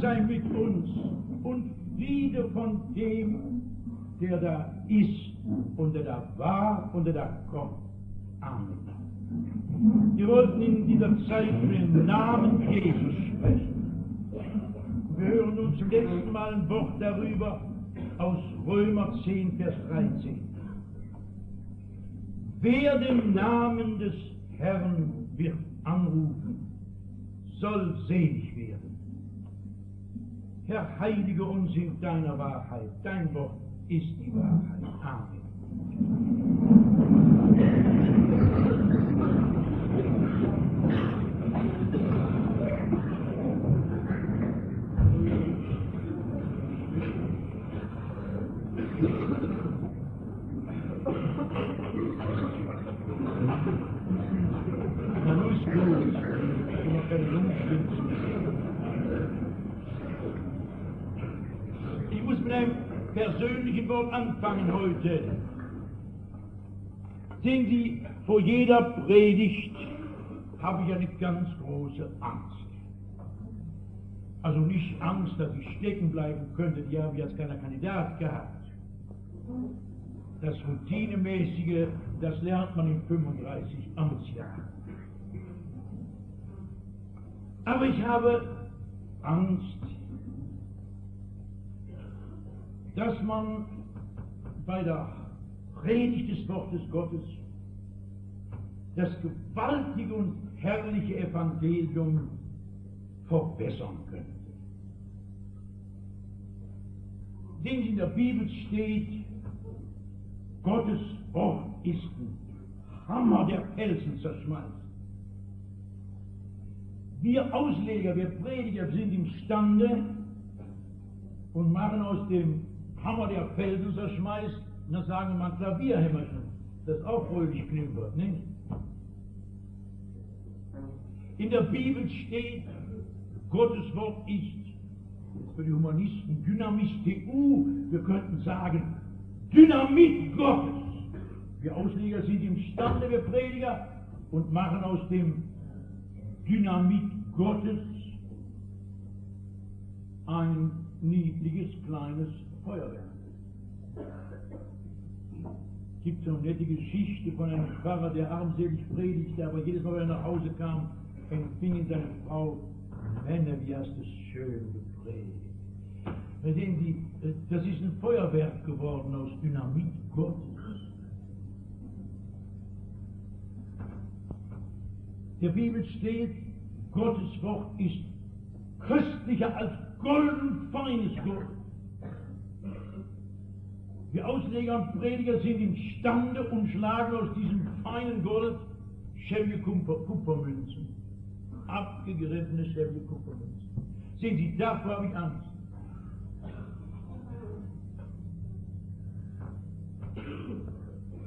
sei mit uns und Friede von dem, der da ist und der da war und der da kommt. Amen. Wir wollten in dieser Zeit für den Namen Jesus sprechen. Wir hören nun zum letzten Mal ein Wort darüber aus Römer 10, Vers 13. Wer den Namen des Herrn wird anrufen, soll selig werden. Herr, heilige uns in deiner Wahrheit. Dein Wort ist die Wahrheit. Amen. Na, nun ist gut. Ich habe noch keine Lungenspitzen. Ich muss mit einem persönlichen Wort anfangen heute. Sehen Sie, vor jeder Predigt habe ich eine ganz große Angst. Also nicht Angst, dass ich stecken bleiben könnte, die habe ich als kleiner Kandidat gehabt. Das Routinemäßige, das lernt man in 35 Amtsjahren. Aber ich habe Angst, dass man bei der Predigt des Wortes Gottes das gewaltige und herrliche Evangelium verbessern könnte. Denn in der Bibel steht, Gottes Wort ist ein Hammer, der Felsen zerschmeißt. Wir Ausleger, wir Prediger sind imstande und machen aus dem Hammer, der Felsen zerschmeißt, und dann sagen wir mal ein Klavierhämmerchen, das auch fröhlich klimpert, nicht? In der Bibel steht, Gottes Wort ist, für die Humanisten, Dynamis-TU, wir könnten sagen, Dynamit Gottes. Wir Ausleger sind imstande, wir Prediger, und machen aus dem Dynamit Gottes ein niedliches, kleines Feuerwerk. Es gibt so eine nette Geschichte von einem Pfarrer, der armselig predigte, aber jedes Mal, wenn er nach Hause kam, empfing ihn seine Frau: Männer, wie hast du es schön gepredigt. Sehen Sie, das ist ein Feuerwerk geworden aus Dynamit Gottes. Der Bibel steht, Gottes Wort ist köstlicher als golden feines Gold. Wir Ausleger und Prediger sind imstande und schlagen aus diesem feinen Gold Schäbje-Kupfermünzen. Abgegriffene Schäbje-Kupfermünzen. Sehen Sie, davor habe ich Angst.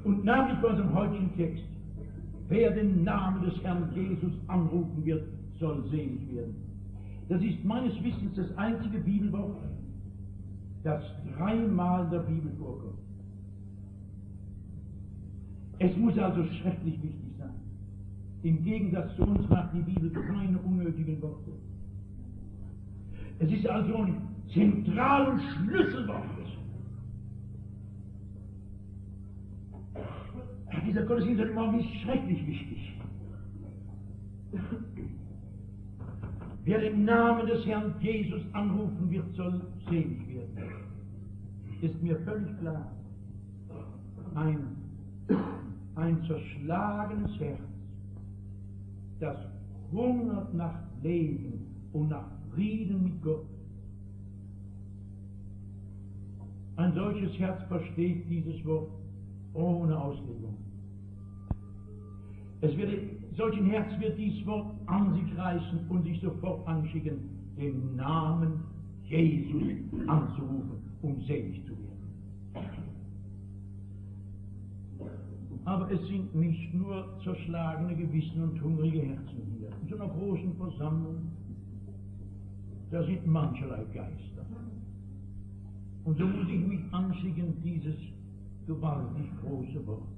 Und namentlich bei unserem heutigen Text: Wer den Namen des Herrn Jesus anrufen wird, soll selig werden. Das ist meines Wissens das einzige Bibelwort, das dreimal in der Bibel vorkommt. Es muss also schrecklich wichtig sein. Im Gegensatz zu uns macht die Bibel keine unnötigen Worte. Es ist also ein zentrales Schlüsselwort. Dieser Gottesdienst heute Morgen ist schrecklich wichtig. Wer den Namen des Herrn Jesus anrufen wird, soll selig werden. Ist mir völlig klar. Ein zerschlagenes Herz, das hungert nach Leben und nach Frieden mit Gott. Ein solches Herz versteht dieses Wort ohne Auslegung. Solchen Herz wird dieses Wort an sich reißen und sich sofort anschicken, den Namen Jesus anzurufen, um selig zu werden. Aber es sind nicht nur zerschlagene Gewissen und hungrige Herzen hier. In so einer großen Versammlung, da sind mancherlei Geister. Und so muss ich mich anschicken, dieses gewaltig große Wort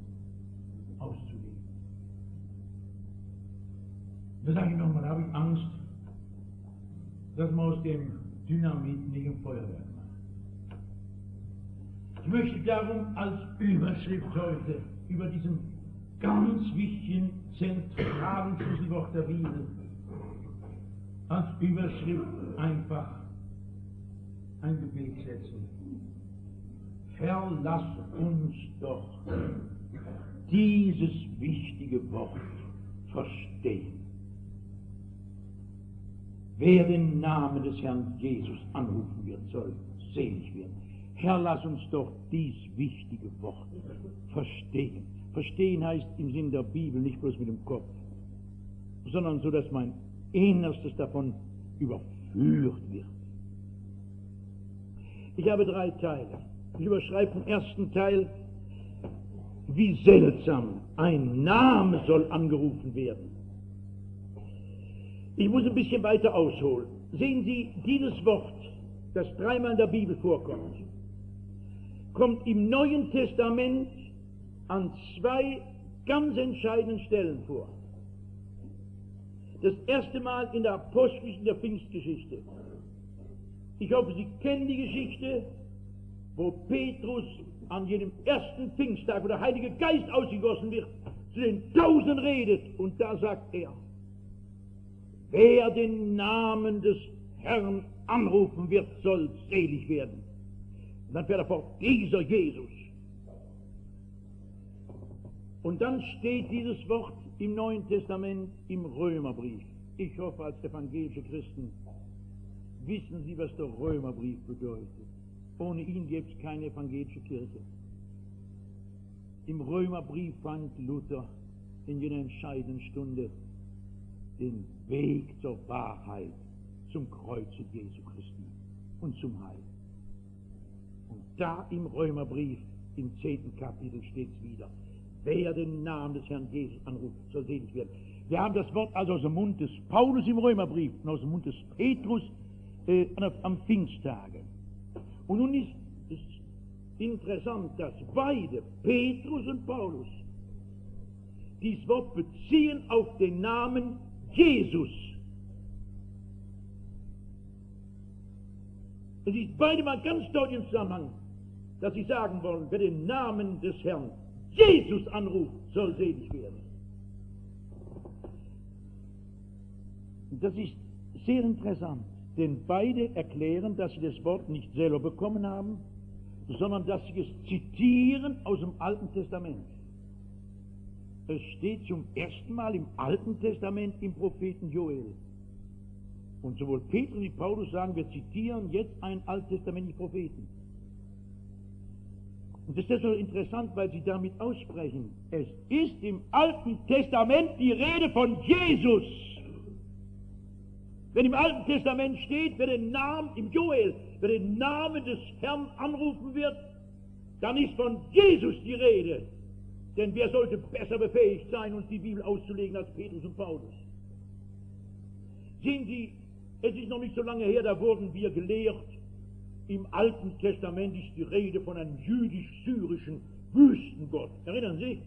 auszulegen. Da sage ich nochmal, da habe ich Angst, dass man aus dem Dynamit nicht im Feuerwerk macht. Ich möchte darum als Überschrift heute über diesen ganz wichtigen, zentralen Schlüsselwort der Bibel, als Überschrift einfach ein Gebet setzen. Herr, lass uns doch dieses wichtige Wort verstehen. Wer den Namen des Herrn Jesus anrufen wird, soll selig werden. Herr, lass uns doch dies wichtige Wort verstehen. Verstehen heißt im Sinn der Bibel nicht bloß mit dem Kopf, sondern so, dass mein Innerstes davon überführt wird. Ich habe 3 Teile. Ich überschreibe den ersten Teil: Wie seltsam, ein Name soll angerufen werden. Ich muss ein bisschen weiter ausholen. Sehen Sie, dieses Wort, das 3-mal in der Bibel vorkommt, kommt im Neuen Testament an 2 ganz entscheidenden Stellen vor. Das erste Mal in der Apostelischen, der Pfingstgeschichte. Ich hoffe, Sie kennen die Geschichte, wo Petrus an jenem ersten Pfingsttag, wo der Heilige Geist ausgegossen wird, zu den 1000 redet, und da sagt er: Wer den Namen des Herrn anrufen wird, soll selig werden. Und dann fährt er fort: dieser Jesus. Und dann steht dieses Wort im Neuen Testament im Römerbrief. Ich hoffe, als evangelische Christen wissen Sie, was der Römerbrief bedeutet. Ohne ihn gibt es keine evangelische Kirche. Im Römerbrief fand Luther in jener entscheidenden Stunde den Weg zur Wahrheit, zum Kreuze Jesu Christi und zum Heil. Und da im Römerbrief, im 10. Kapitel, steht es wieder: Wer den Namen des Herrn Jesus anruft, soll selig werden. Wir haben das Wort also aus dem Mund des Paulus im Römerbrief und aus dem Mund des Petrus am Pfingsttage. Und nun ist es interessant, dass beide, Petrus und Paulus, dieses Wort beziehen auf den Namen Jesus. Es ist beide mal ganz deutlich im Zusammenhang, dass sie sagen wollen: Wer den Namen des Herrn Jesus anruft, soll selig werden. Das ist sehr interessant, denn beide erklären, dass sie das Wort nicht selber bekommen haben, sondern dass sie es zitieren aus dem Alten Testament. Es steht zum ersten Mal im Alten Testament im Propheten Joel. Und sowohl Petrus wie Paulus sagen, wir zitieren jetzt einen alttestamentlichen Propheten. Und das ist deshalb interessant, weil sie damit aussprechen: Es ist im Alten Testament die Rede von Jesus. Wenn im Alten Testament steht, wer den Namen, im Joel, wer den Namen des Herrn anrufen wird, dann ist von Jesus die Rede. Denn wer sollte besser befähigt sein, uns die Bibel auszulegen als Petrus und Paulus? Sehen Sie, es ist noch nicht so lange her, da wurden wir gelehrt, im Alten Testament ist die Rede von einem jüdisch-syrischen Wüstengott. Erinnern Sie sich?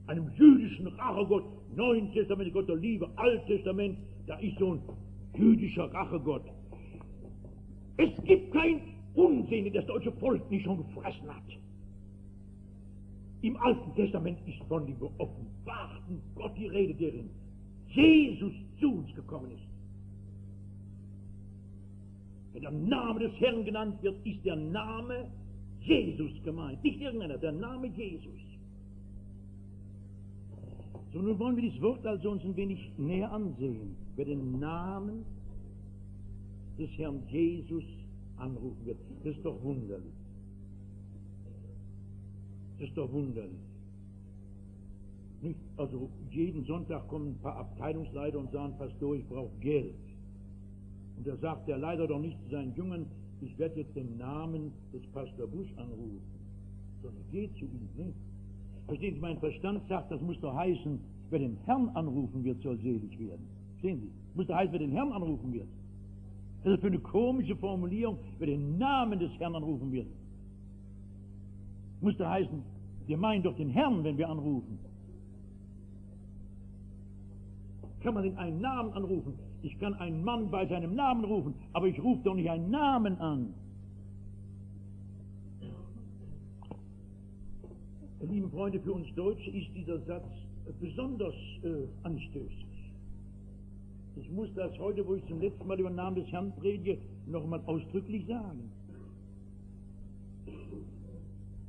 Einem jüdischen Rachegott. Neuen Testament, Gott der Liebe. Altes Testament, da ist so ein jüdischer Rachegott. Es gibt kein Unsinn, den das deutsche Volk nicht schon gefressen hat. Im Alten Testament ist von dem geoffenbarten Gott die Rede, deren Jesus zu uns gekommen ist. Wenn der Name des Herrn genannt wird, ist der Name Jesus gemeint. Nicht irgendeiner, der Name Jesus. So, nun wollen wir dieses Wort also uns ein wenig näher ansehen. Wer den Namen des Herrn Jesus anrufen wird, das ist doch wunderlich. Das ist doch wunderlich. Nicht? Also jeden Sonntag kommen ein paar Abteilungsleiter und sagen: Pastor, ich brauche Geld. Und da sagt der Leiter doch nicht zu seinen Jungen: Ich werde jetzt den Namen des Pastor Busch anrufen, sondern geht zu ihm. Nicht? Verstehen Sie, mein Verstand sagt, das muss doch heißen, wer den Herrn anrufen wird, soll selig werden. Verstehen Sie? Das muss doch heißen, wer den Herrn anrufen wird. Das ist für eine komische Formulierung: wer den Namen des Herrn anrufen wird. Muss doch heißen, wir meinen doch den Herrn, wenn wir anrufen. Kann man den einen Namen anrufen? Ich kann einen Mann bei seinem Namen rufen, aber ich rufe doch nicht einen Namen an. Liebe Freunde, für uns Deutsche ist dieser Satz besonders anstößig. Ich muss das heute, wo ich zum letzten Mal über den Namen des Herrn predige, nochmal ausdrücklich sagen.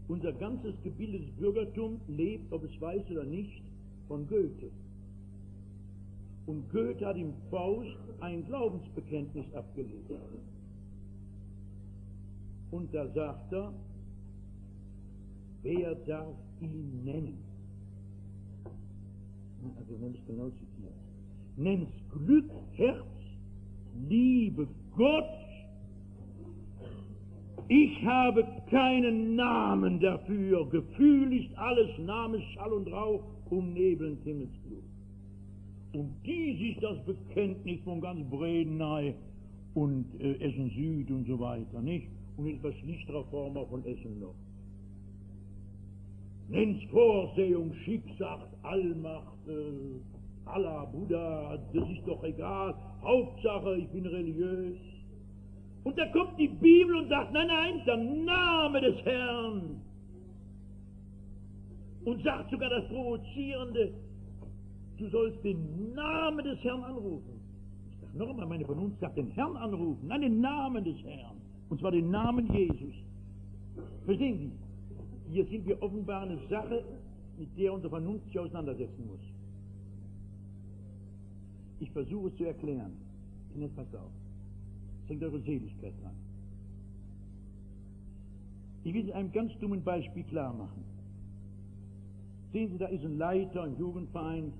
Unser ganzes gebildetes Bürgertum lebt, ob es weiß oder nicht, von Goethe. Und Goethe hat im Faust ein Glaubensbekenntnis abgelegt. Und da sagt er, wer darf ihn nennen? Also wenn ich genau zitiere. Nenn's Glück, Herz, Liebe, Gott. Ich habe keinen Namen dafür. Gefühl ist alles, Name Schall und Rauch, umnebeln Himmelsblut. Und dies ist das Bekenntnis von ganz Bredeney und Essen Süd und so weiter, nicht? Und etwas Lichtreformer von Essen noch. Nenn's Vorsehung, Schicksal, Allmacht, Allah, Buddha, das ist doch egal. Hauptsache, ich bin religiös. Und da kommt die Bibel und sagt, nein, nein, der Name des Herrn. Und sagt sogar das Provozierende, du sollst den Namen des Herrn anrufen. Ich sage noch einmal, meine Vernunft sagt, den Herrn anrufen, nein, den Namen des Herrn. Und zwar den Namen Jesus. Verstehen Sie? Hier sind wir offenbar eine Sache, mit der unsere Vernunft sich auseinandersetzen muss. Ich versuche es zu erklären. Und jetzt passt auf. Es hängt eure Seligkeit dran. Ich will es einem ganz dummen Beispiel klar machen. Sehen Sie, da ist ein Leiter, ein Jugendverein,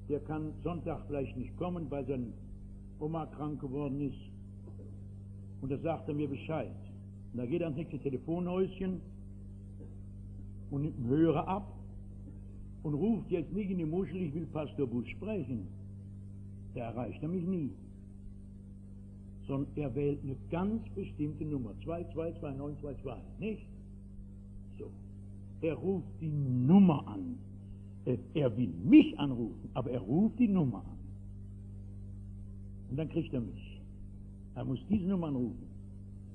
der kann Sonntag vielleicht nicht kommen, weil seine Oma krank geworden ist. Und da sagt er mir Bescheid. Und da geht er ans nächste Telefonhäuschen und nimmt einen Hörer ab und ruft jetzt nicht in die Muschel, ich will Pastor Busch sprechen. Da erreicht er mich nie. Sondern er wählt eine ganz bestimmte Nummer, 222922, nicht? So. Er ruft die Nummer an. Er will mich anrufen, aber er ruft die Nummer an. Und dann kriegt er mich. Er muss diese Nummer anrufen.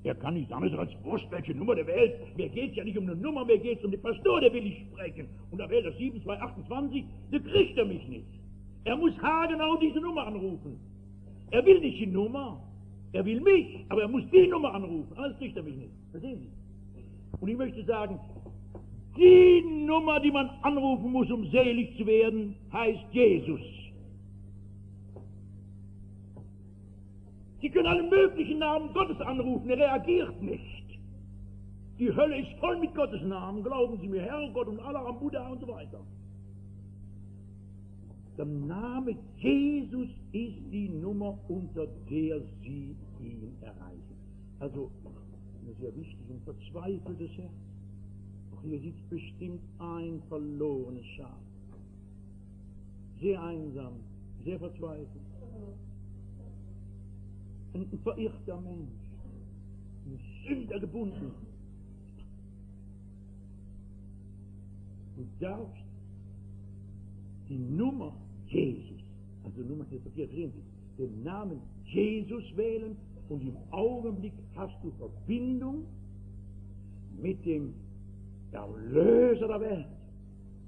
Er kann nicht sagen, als Wurscht, welche Nummer der wählt. Mir geht es ja nicht um eine Nummer, mir geht es um den Pastor, der will ich sprechen. Und da wählt er 7228, da kriegt er mich nicht. Er muss haargenau diese Nummer anrufen. Er will nicht die Nummer, er will mich, aber er muss die Nummer anrufen. Alles kriegt er mich nicht. Verstehen Sie? Und ich möchte sagen, die Nummer, die man anrufen muss, um selig zu werden, heißt Jesus. Sie können alle möglichen Namen Gottes anrufen, er reagiert nicht. Die Hölle ist voll mit Gottes Namen, glauben Sie mir, Herrgott und Allah, Buddha und so weiter. Der Name Jesus ist die Nummer, unter der Sie ihn erreichen. Also, eine sehr wichtige und verzweifeltes Herz. Auch hier sitzt bestimmt ein verlorenes Schaf. Sehr einsam, sehr verzweifelt. Ein verirrter Mensch, ein Sünder gebunden. Du darfst die Nummer Jesus, also Nummer hier drin, den Namen Jesus wählen und im Augenblick hast du Verbindung mit dem Erlöser der Welt,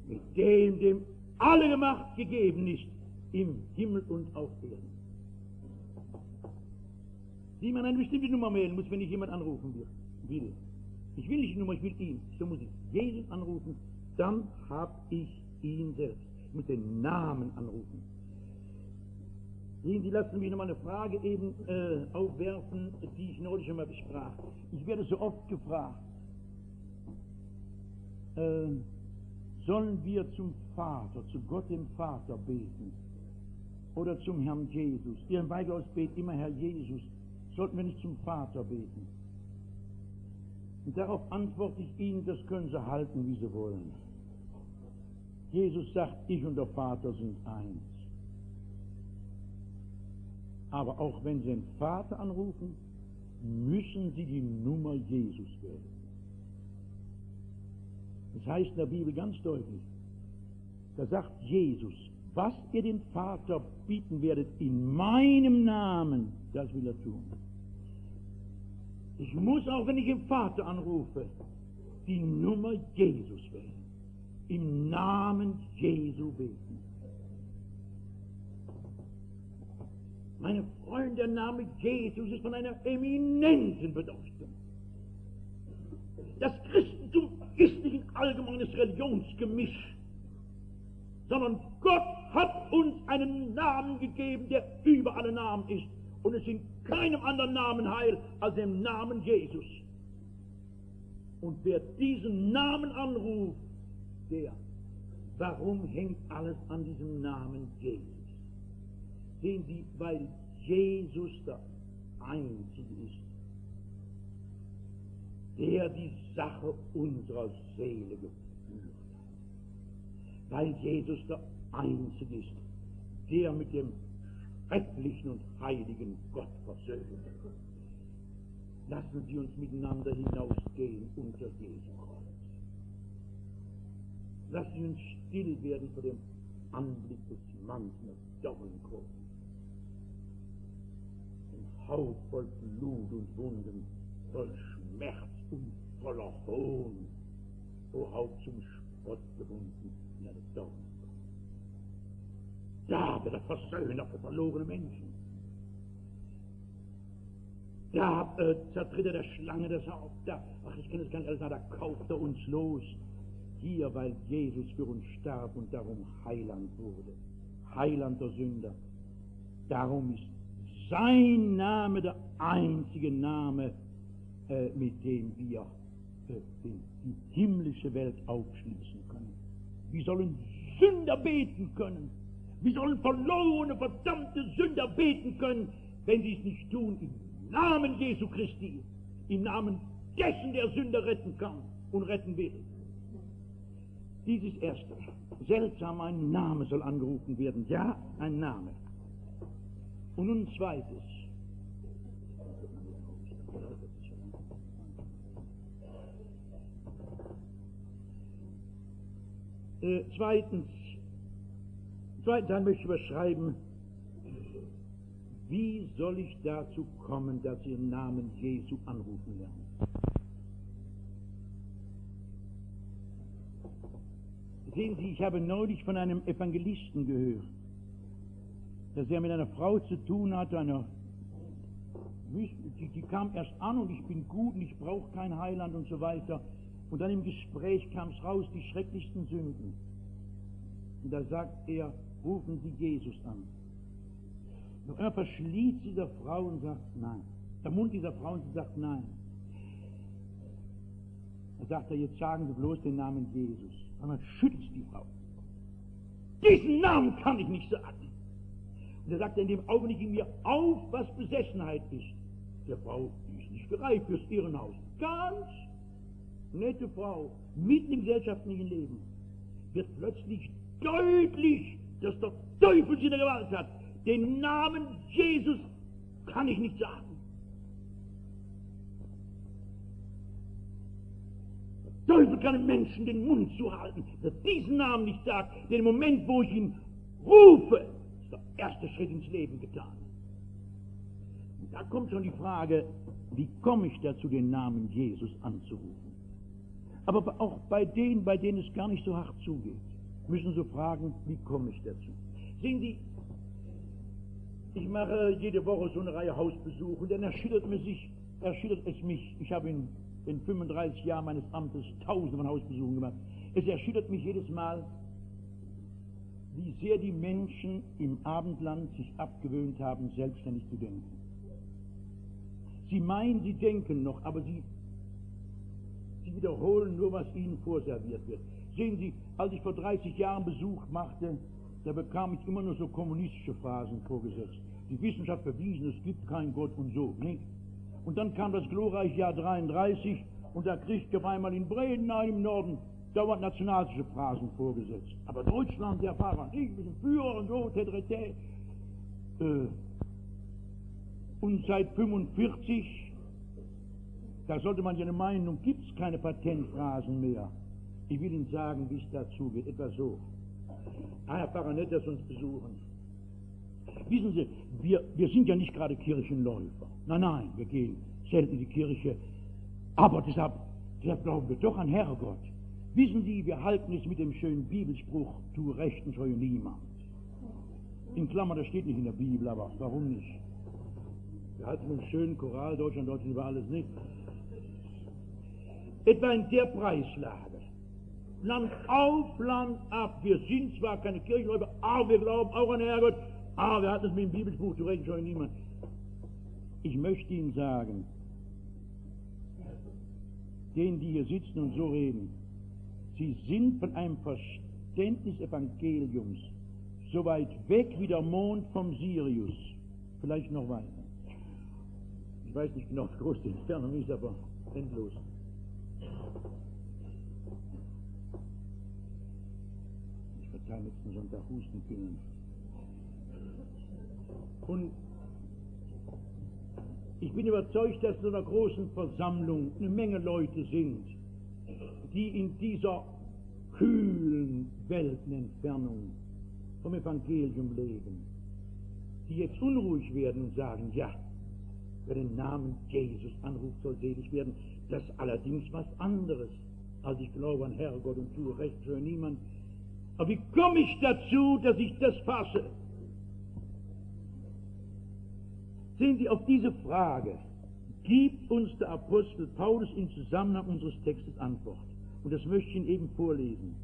mit dem alle Macht gegeben ist im Himmel und auf Erden. Wie man eine bestimmte Nummer wählen muss, wenn ich jemand anrufen will. Ich will nicht die Nummer, ich will ihn. So muss ich Jesus anrufen, dann habe ich ihn selbst. Ich muss den Namen anrufen. Sie lassen mich nochmal eine Frage eben aufwerfen, die ich neulich schon mal besprach. Ich werde so oft gefragt, sollen wir zum Vater, zu Gott dem Vater beten oder zum Herrn Jesus? Ihr im Weighaus betet immer Herr Jesus. Sollten wir nicht zum Vater beten? Und darauf antworte ich Ihnen, das können Sie halten, wie Sie wollen. Jesus sagt, ich und der Vater sind eins. Aber auch wenn Sie den Vater anrufen, müssen Sie die Nummer Jesus wählen. Das heißt in der Bibel ganz deutlich, da sagt Jesus, was ihr den Vater bieten werdet in meinem Namen, das will er tun. Ich muss auch, wenn ich den Vater anrufe, die Nummer Jesus wählen. Im Namen Jesu beten. Meine Freunde, der Name Jesus ist von einer eminenten Bedeutung. Das Christentum ist nicht ein allgemeines Religionsgemisch, sondern Gott hat uns einen Namen gegeben, der über alle Namen ist. Und es in keinem anderen Namen Heil als im Namen Jesus. Und wer diesen Namen anruft, der, warum hängt alles an diesem Namen Jesus? Sehen Sie, weil Jesus der Einzige ist, der die Sache unserer Seele geführt hat. Weil Jesus der Einzige ist, der mit dem schrecklichen und heiligen Gott versöhnt. Lassen Sie uns miteinander hinausgehen unter Jesu Kreuz. Lassen Sie uns still werden vor dem Anblick des Mannes mit Dornenkrone. Ein Haut voll Blut und Wunden, voll Schmerz und voller Hohn, o Haupt zum Spott gebunden in eine Dornenkrone. Da wird er Versöhner für verlorene Menschen. Da zertritt er der Schlange das Haupt. Da, ach, ich kann es gar nicht alles sagen, da kauft er uns los. Hier, weil Jesus für uns starb und darum Heiland wurde. Heiland der Sünder. Darum ist sein Name der einzige Name, mit dem wir die himmlische Welt aufschließen können. Wir sollen Sünder beten können. Wir sollen verlorene, verdammte Sünder beten können, wenn sie es nicht tun, im Namen Jesu Christi, im Namen dessen, der Sünder retten kann und retten will. Dieses erste. Seltsam, ein Name soll angerufen werden. Ja, ein Name. Und nun ein zweites. Zweitens Teil möchte ich überschreiben, wie soll ich dazu kommen, dass Sie den Namen Jesu anrufen lernen? Sehen Sie, ich habe neulich von einem Evangelisten gehört, dass er mit einer Frau zu tun hatte, die kam erst an und ich bin gut und ich brauche kein Heiland und so weiter. Und dann im Gespräch kam es raus, die schrecklichsten Sünden. Und da sagt er, rufen Sie Jesus an. Und er verschließt dieser Frau und sagt nein. Der Mund dieser Frau und sie sagt nein. Da sagt er, jetzt sagen Sie bloß den Namen Jesus. Und dann schüttelt die Frau. Diesen Namen kann ich nicht sagen. Und er sagt in dem Augenblick in mir auf, was Besessenheit ist. Der Frau, die ist nicht gereift fürs Irrenhaus. Ganz nette Frau, mitten im gesellschaftlichen Leben, wird plötzlich deutlich, dass der Teufel sie in der Gewalt hat. Den Namen Jesus kann ich nicht sagen. Der Teufel kann einem Menschen den Mund zuhalten, dass er diesen Namen nicht sagt. Den Moment, wo ich ihn rufe, ist der erste Schritt ins Leben getan. Und da kommt schon die Frage, wie komme ich dazu, den Namen Jesus anzurufen? Aber auch bei denen es gar nicht so hart zugeht, müssen Sie fragen, wie komme ich dazu? Sehen Sie, ich mache jede Woche so eine Reihe Hausbesuche und dann erschüttert es mich. Ich habe in 35 Jahren meines Amtes Tausende von Hausbesuchen gemacht. Es erschüttert mich jedes Mal, wie sehr die Menschen im Abendland sich abgewöhnt haben, selbstständig zu denken. Sie meinen, sie denken noch, aber sie wiederholen nur, was ihnen vorserviert wird. Sehen Sie, als ich vor 30 Jahren Besuch machte, da bekam ich immer nur so kommunistische Phrasen vorgesetzt. Die Wissenschaft bewiesen, es gibt keinen Gott und so. Nicht? Und dann kam das glorreiche Jahr 33 und da kriegte ich auf einmal in Bredeney im Norden dauernd nationalistische Phrasen vorgesetzt. Aber Deutschland, der Fahrer, ich bin Führer und so, tetrete. Und seit 45, da sollte man ja eine Meinung, gibt es keine Patentphrasen mehr. Ich will Ihnen sagen, wie es dazu geht, etwa so. Herr Pfarrer, nett, dass Sie uns besuchen. Wissen Sie, wir sind ja nicht gerade Kirchenläufer. Nein, wir gehen selten in die Kirche. Aber deshalb glauben wir doch an Herrgott. Wissen Sie, wir halten es mit dem schönen Bibelspruch, tu recht und scheue niemand. In Klammern, das steht nicht in der Bibel, aber warum nicht? Wir halten uns schön Choral, Deutschland über alles nicht. Etwa in der Preislage. Land auf, Land ab. Wir sind zwar keine Kirchenläufer, aber wir glauben auch an Herrgott. Aber wir hatten es mit dem Bibelspruch, tu recht und scheue niemand. Ich möchte Ihnen sagen, denen, die hier sitzen und so reden, sie sind von einem Verständnis Evangeliums so weit weg wie der Mond vom Sirius, vielleicht noch weiter. Ich weiß nicht genau, wie groß die Entfernung ist, aber endlos. Ich verteile letzten Sonntag Hustenpillen. Und ich bin überzeugt, dass in so einer großen Versammlung eine Menge Leute sind, die in dieser kühlen Weltenentfernung vom Evangelium leben, die jetzt unruhig werden und sagen, ja, wer den Namen Jesus anruft, soll selig werden. Das ist allerdings was anderes, als ich glaube an Herrgott und tue recht für niemand. Aber wie komme ich dazu, dass ich das fasse? Sehen Sie, auf diese Frage gibt uns der Apostel Paulus im Zusammenhang unseres Textes Antwort. Und das möchte ich Ihnen eben vorlesen.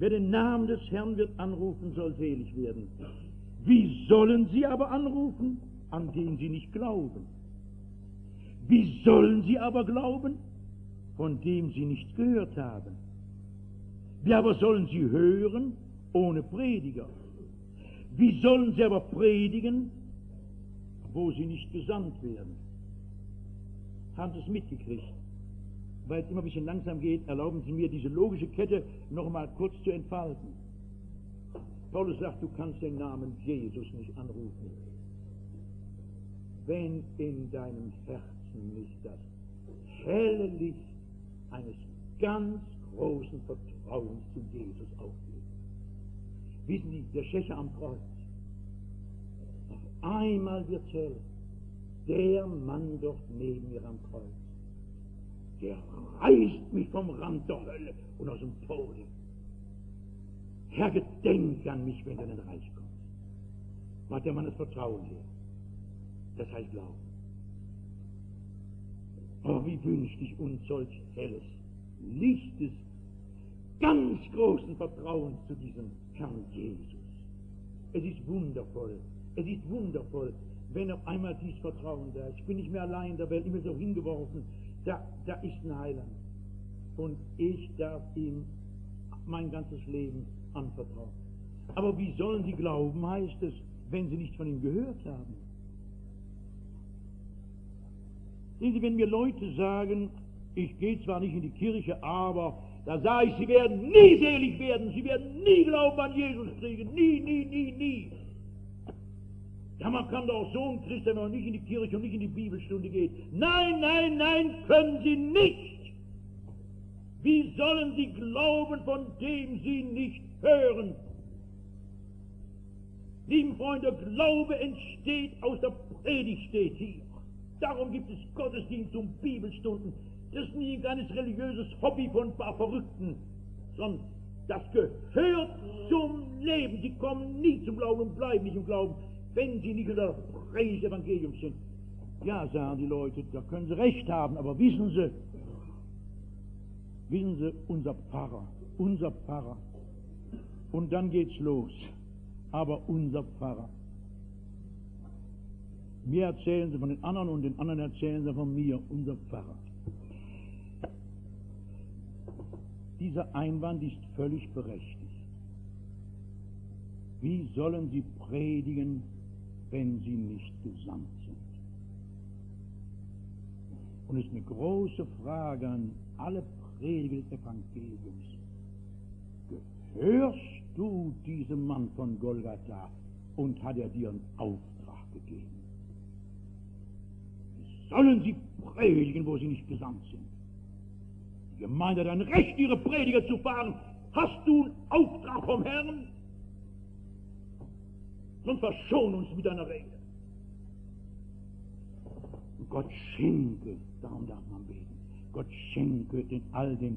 Wer den Namen des Herrn wird anrufen, soll selig werden. Wie sollen sie aber anrufen, an den sie nicht glauben? Wie sollen sie aber glauben, von dem sie nicht gehört haben? Wie aber sollen sie hören, ohne Prediger? Wie sollen sie aber predigen, wo sie nicht gesandt werden? Haben Sie es mitgekriegt? Weil es immer ein bisschen langsam geht, erlauben Sie mir, diese logische Kette noch einmal kurz zu entfalten. Paulus sagt, du kannst den Namen Jesus nicht anrufen, wenn in deinem Herzen nicht das helle Licht eines ganz großen Vertrauens zu Jesus aufgeht. Wissen Sie, der Schächer am Kreuz, auf einmal wird hell, der Mann dort neben mir am Kreuz, der reißt mich vom Rand der Hölle und aus dem Tode. Herr, gedenk an mich, wenn du in dein Reich kommst. Wo hat der Mann das Vertrauen her? Das heißt Glauben. Oh, wie wünschte ich uns solch helles, lichtes, ganz großen Vertrauen zu diesem Herrn Jesus. Es ist wundervoll, wenn auf einmal dieses Vertrauen da ist. Ich bin nicht mehr allein, da werde ich mir so hingeworfen. Da ist ein Heiland. Und ich darf ihm mein ganzes Leben anvertrauen. Aber wie sollen sie glauben, heißt es, wenn sie nicht von ihm gehört haben? Sehen Sie, wenn mir Leute sagen, ich gehe zwar nicht in die Kirche, aber da sage ich, sie werden nie selig werden, sie werden nie Glauben an Jesus kriegen, nie. Ja, man kann doch auch so ein Christ sein, wenn man nicht in die Kirche und nicht in die Bibelstunde geht. Nein, können sie nicht. Wie sollen sie glauben, von dem sie nicht hören? Lieben Freunde, Glaube entsteht aus der Predigt, steht hier. Darum gibt es Gottesdienst und Bibelstunden. Das ist nie ein kleines religiöses Hobby von ein paar Verrückten, sondern das gehört zum Leben. Sie kommen nie zum Glauben und bleiben nicht im Glauben, wenn sie nicht unter der Predigt des Evangeliums sind. Ja, sagen die Leute, da können sie recht haben, aber wissen Sie, unser Pfarrer, und dann geht's los, aber unser Pfarrer. Mir erzählen sie von den anderen und den anderen erzählen sie von mir, unser Pfarrer. Dieser Einwand ist völlig berechtigt. Wie sollen sie predigen, wenn sie nicht gesandt sind? Und es ist eine große Frage an alle Prediger des Evangeliums. Gehörst du diesem Mann von Golgatha und hat er dir einen Auftrag gegeben? Wie sollen sie predigen, wo sie nicht gesandt sind? Die Gemeinde hat ein Recht, ihre Prediger zu fahren, Hast du einen Auftrag vom Herrn? Sonst verschon uns mit deiner Rede. Gott schenke, darum darf man beten, Gott schenke all den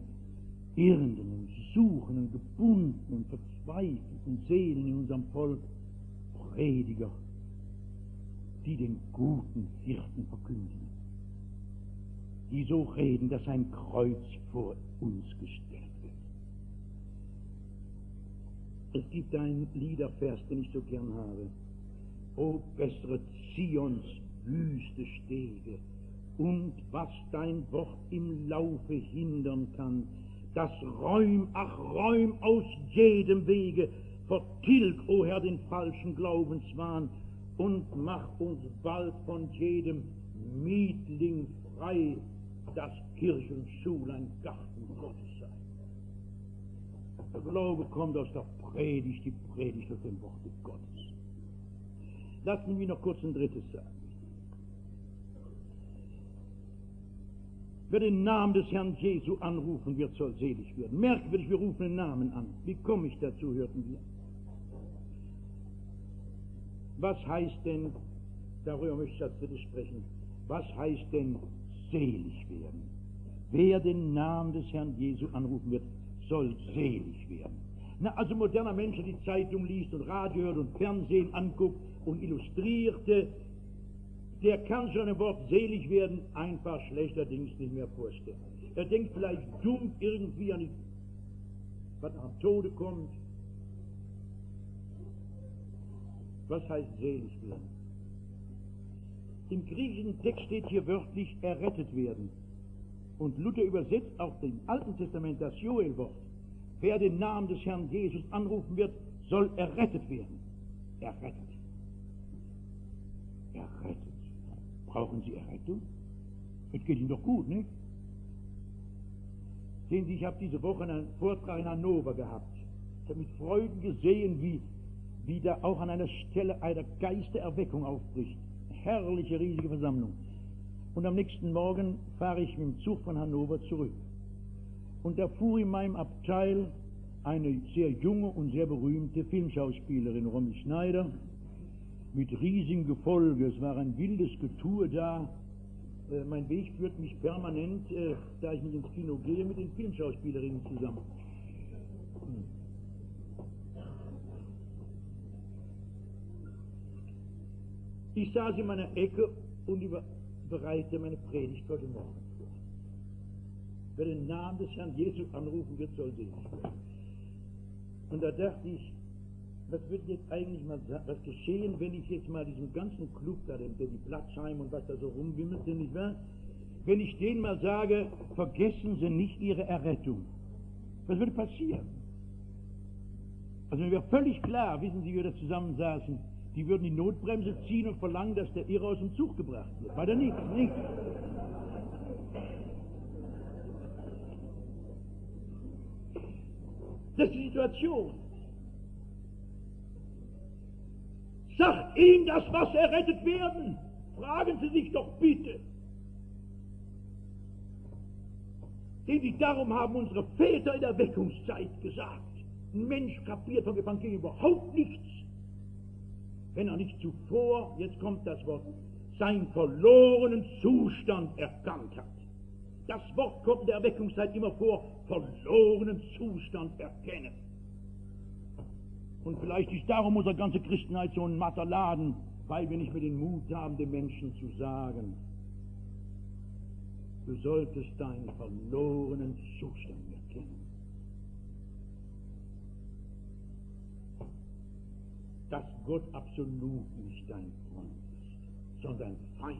Irrenden und Suchenden, Gebundenen, Verzweifelten Seelen in unserem Volk Prediger, die den guten Hirten verkündigen, die so reden, dass ein Kreuz vor uns gestellt wird. Es gibt einen Liedervers, den ich so gern habe. O bessere Zions wüste Stege, und was dein Wort im Laufe hindern kann, das räum aus jedem Wege, vertilg, o Herr, den falschen Glaubenswahn und mach uns bald von jedem Mietling frei, dass Kirche und Schule ein Garten Gottes sei. Der Glaube kommt aus der Predigt, die Predigt aus dem Worte Gottes. Lassen Sie mich noch kurz ein drittes sagen. Wer den Namen des Herrn Jesu anrufen wird, soll selig werden. Merkwürdig, wir rufen den Namen an. Wie komme ich dazu, hörten wir. Was heißt denn, darüber möchte ich als drittes sprechen, was heißt denn selig werden? Wer den Namen des Herrn Jesu anrufen wird, soll selig werden. Na, also moderner Mensch, der die Zeitung liest und Radio hört und Fernsehen anguckt und Illustrierte, der kann schon ein Wort selig werden einfach schlechterdings nicht mehr vorstellen. Er denkt vielleicht dumm irgendwie an was am Tode kommt. Was heißt selig werden? Im griechischen Text steht hier wörtlich errettet werden. Und Luther übersetzt auch im Alten Testament das Joel-Wort. Wer den Namen des Herrn Jesus anrufen wird, soll errettet werden. Errettet. Errettet. Brauchen Sie Errettung? Es geht Ihnen doch gut, nicht? Sehen Sie, ich habe diese Woche einen Vortrag in Hannover gehabt. Ich habe mit Freuden gesehen, wie da auch an einer Stelle eine Geistererweckung aufbricht. Herrliche, riesige Versammlung. Und am nächsten Morgen fahre ich mit dem Zug von Hannover zurück. Und da fuhr in meinem Abteil eine sehr junge und sehr berühmte Filmschauspielerin, Romy Schneider, mit riesigem Gefolge. Es war ein wildes Getue da. Mein Weg führt mich permanent, da ich nicht ins Kino gehe, mit den Filmschauspielerinnen zusammen. Ich saß in meiner Ecke und bereite meine Predigt heute Morgen vor. Wer den Namen des Herrn Jesus anrufen wird, soll selig werden. Und da dachte ich, was wird jetzt eigentlich mal was geschehen, wenn ich jetzt mal diesem ganzen Club da, der die Platzheim und was da so rumwimmelt, nicht wahr? Wenn ich denen mal sage, vergessen Sie nicht Ihre Errettung. Was würde passieren? Also mir wäre völlig klar, wissen Sie, wie wir da zusammensaßen, die würden die Notbremse ziehen und verlangen, dass der Irre aus dem Zug gebracht wird. Weiter nichts. Das ist die Situation. Sagt ihnen das, was errettet werden. Fragen Sie sich doch bitte. Sehen Sie, darum haben unsere Väter in der Erweckungszeit gesagt, ein Mensch kapiert vom Evangelium überhaupt nichts, wenn er nicht zuvor, jetzt kommt das Wort, seinen verlorenen Zustand erkannt hat. Das Wort kommt in der Erweckungszeit immer vor, verlorenen Zustand erkennen. Und vielleicht ist darum unsere ganze Christenheit so ein matter Laden, weil wir nicht mehr den Mut haben, den Menschen zu sagen, du solltest deinen verlorenen Zustand erkennen. Dass Gott absolut nicht dein Freund ist, sondern dein Feind.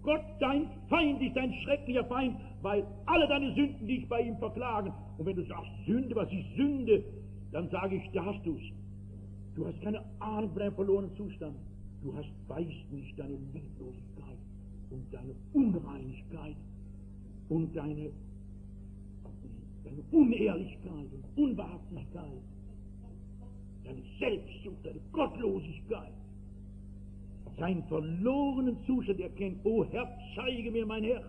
Gott, dein Feind, ist ein schrecklicher Feind, weil alle deine Sünden dich bei ihm verklagen. Und wenn du sagst, Sünde, was ist Sünde? Dann sage ich, da hast du es. Du hast keine Ahnung von deinem verlorenen Zustand. Du weißt nicht deine Lieblosigkeit und deine Unreinigkeit und deine Unehrlichkeit und Unwahrhaftigkeit, deine Selbstsucht, deine Gottlosigkeit. Seinen verlorenen Zustand erkennen. O Herr, zeige mir mein Herz.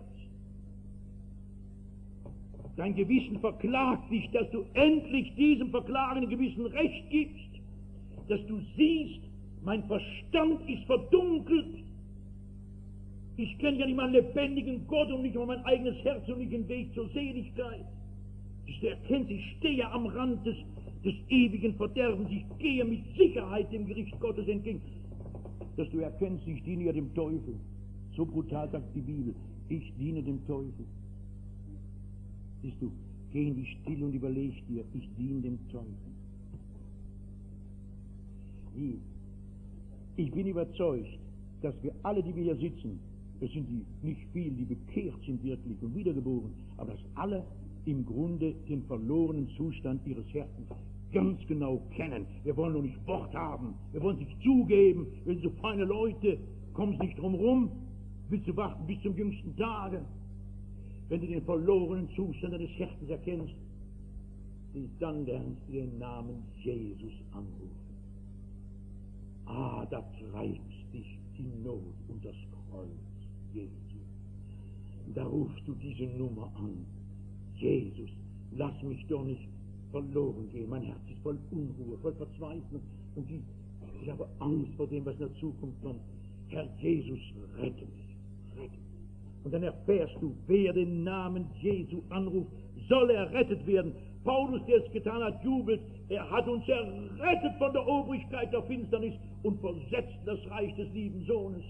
Dein Gewissen verklagt dich, dass du endlich diesem verklagenden Gewissen Recht gibst, dass du siehst, mein Verstand ist verdunkelt. Ich kenne ja nicht mal einen lebendigen Gott und nicht mal mein eigenes Herz und nicht den Weg zur Seligkeit. Dass du erkennst, ich stehe am Rand des ewigen Verderbens, ich gehe mit Sicherheit dem Gericht Gottes entgegen. Dass du erkennst, ich diene ja dem Teufel. So brutal sagt die Bibel, ich diene dem Teufel. Siehst du, geh in die Stille und überleg dir, ich diene dem Teufel. Ich bin überzeugt, dass wir alle, die wir hier sitzen, es sind die nicht viel, die bekehrt sind wirklich und wiedergeboren, aber dass alle im Grunde den verlorenen Zustand ihres Herzens ganz genau kennen. Wir wollen nur nicht Wort haben, wir wollen sich zugeben, wir sind so feine Leute, kommst nicht drum rum, willst du warten bis zum jüngsten Tage. Wenn du den verlorenen Zustand deines Herzens erkennst, dann lernst du den Namen Jesus anrufen. Da treibst dich die Not und das Kreuz Jesu. Da rufst du diese Nummer an. Jesus, lass mich doch nicht verloren gehen. Mein Herz ist voll Unruhe, voll Verzweiflung. Und ich habe Angst vor dem, was in der Zukunft kommt. Herr Jesus, rette mich. Rette mich. Und dann erfährst du, wer den Namen Jesu anruft, soll errettet werden. Paulus, der es getan hat, jubelt. Er hat uns errettet von der Obrigkeit der Finsternis und versetzt in das Reich des lieben Sohnes.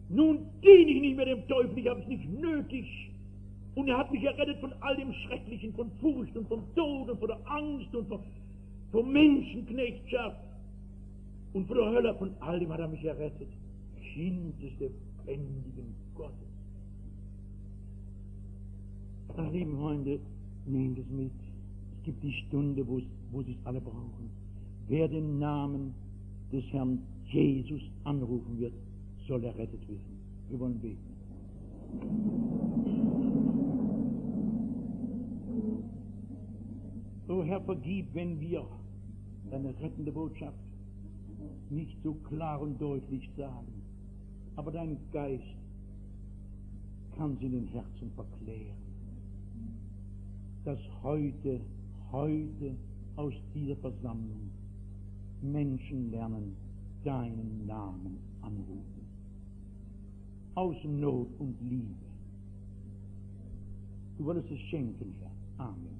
Nun diene ich nicht mehr dem Teufel, ich habe es nicht nötig. Und er hat mich errettet von all dem Schrecklichen, von Furcht und von Tod und von der Angst und von Menschenknechtschaft und von der Hölle. Von all dem hat er mich errettet. Kind des lebendigen Gottes. Ach, lieben Freunde, nehmt es mit. Es gibt die Stunde, wo sie es alle brauchen. Wer den Namen des Herrn Jesus anrufen wird, soll errettet werden. Wir wollen beten. O Herr, vergib, wenn wir deine rettende Botschaft nicht so klar und deutlich sagen, aber dein Geist kann sie in den Herzen verklären, dass heute aus dieser Versammlung Menschen lernen, deinen Namen anrufen. Aus Not und Liebe. Du wolltest es schenken, Herr. Amen.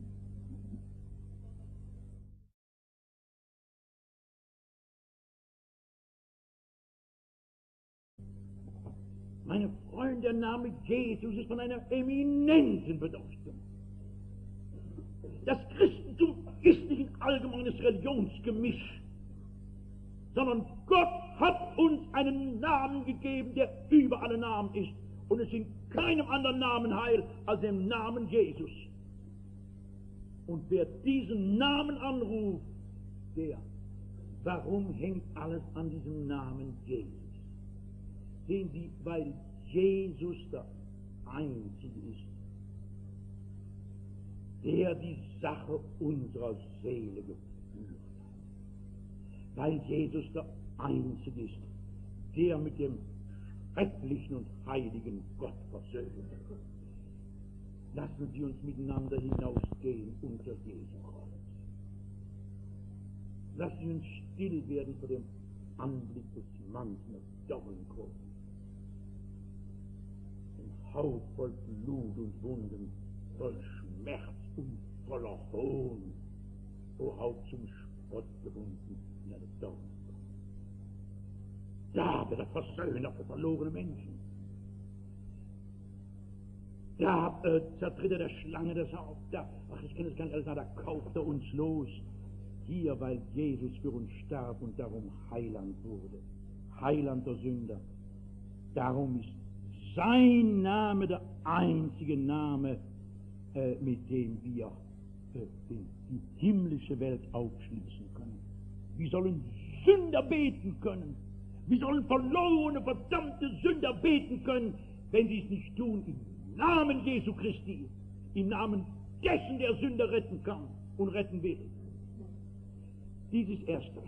Meine Freunde, der Name Jesus ist von einer eminenten Bedeutung. Das Christentum ist nicht ein allgemeines Religionsgemisch, sondern Gott hat uns einen Namen gegeben, der über alle Namen ist. Und es in keinem anderen Namen heil als dem Namen Jesus. Und wer diesen Namen anruft, warum hängt alles an diesem Namen Jesus? Sehen Sie, weil Jesus der Einzige ist, der die Sache unserer Seele geführt hat. Weil Jesus der Einzige ist, der mit dem schrecklichen und heiligen Gott versöhnt. Lassen Sie uns miteinander hinausgehen unter Jesu Kreuz. Lassen Sie uns still werden vor dem Anblick des Mannes mit Dornenkrone. Ein Haut voll Blut und Wunden, voll Schmerz und voller Hohn, o Haupt zum Spott gebunden in eine Dornenkrone. Da wird er Versöhner für verlorene Menschen. Da zertritt er der Schlange das Haupt. Ich kenne es gar nicht alles, da kauft er uns los. Hier, weil Jesus für uns starb und darum Heiland wurde. Heiland der Sünder. Darum ist sein Name der einzige Name, mit dem wir die himmlische Welt aufschließen können. Wir sollen Sünder beten können. Wir sollen verlorene, verdammte Sünder beten können, wenn sie es nicht tun, im Namen Jesu Christi, im Namen dessen, der Sünder retten kann und retten will. Dieses erste,